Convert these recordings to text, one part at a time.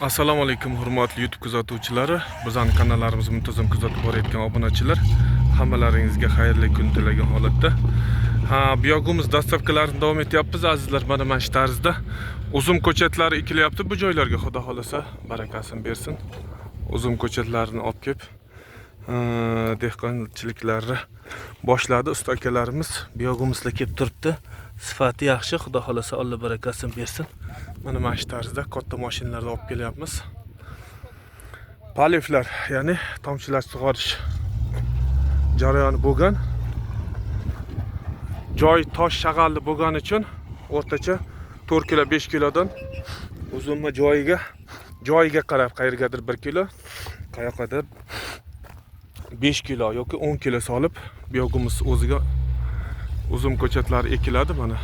Assalomu alaykum hurmatli YouTube kuzatuvchilari, bizning kanallarimizni muntazam kuzatib borayotgan obunachilar, hammalaringizga xayrli kun tilagan holatda. Biyogumuz dastavkalarini davom etyapmiz azizlar. Mana shu tarzda uzum ko'chatlari ekilyapti bu joylarga. Xudo xolasa barakasini bersin. Uzum ko'chatlarini olib kelib dehqonchiliklarni boshladi usta akalarimiz. Biyogumizlar kelib turibdi. Sifati yaxshi, xudo xolasa Alloh barakasini bersin. Mana shu tarzda katta mashinalarda olib kelyapmiz. Paliflar, ya'ni tomchilash sug'orish jarayoni bo'lgan. Joy tosh shag'alli bo'lgani uchun o'rtacha 4 kilo 5 kilodan uzumni joyiga qarab qayergadir 1 kilo, qayoqadir 5 kilo yoki 10 kilo solib biyogumuz o'ziga uzum ko'chatlari ekiladi. Mana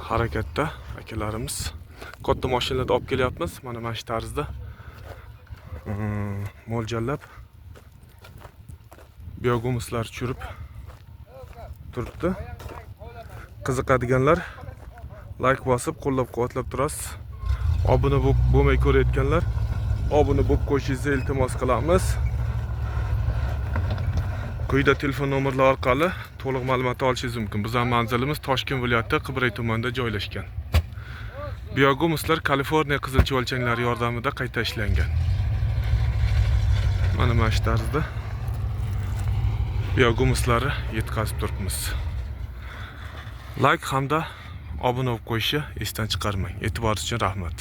harakatda akalarimiz katta mashinalarda olib kelyapmiz. Mana shu tarzda mo'ljallab biyogumizlar tushirib turibdi. Qiziqadiganlar like bosib qo'llab-quvvatlab turasiz. Obuna bo'lmay ko'rayotganlar obuna bo'lib qo'yishingizni iltimos qilamiz. Quyida telefon nomerlari orqali to'liq ma'lumot olishingiz mumkin. Bizning manzilimiz Toshkent viloyati Qibray tumanida joylashgan. Biyogumizlar Kaliforniya qizilcha o'lchanglari yordamida qayta ishlangan. Mana shu tarzda biyogumizlarni yetkazib turibmiz. Like hamda obuna bo'lib qo'yishni esdan chiqarmang. E'tiboringiz uchun rahmat.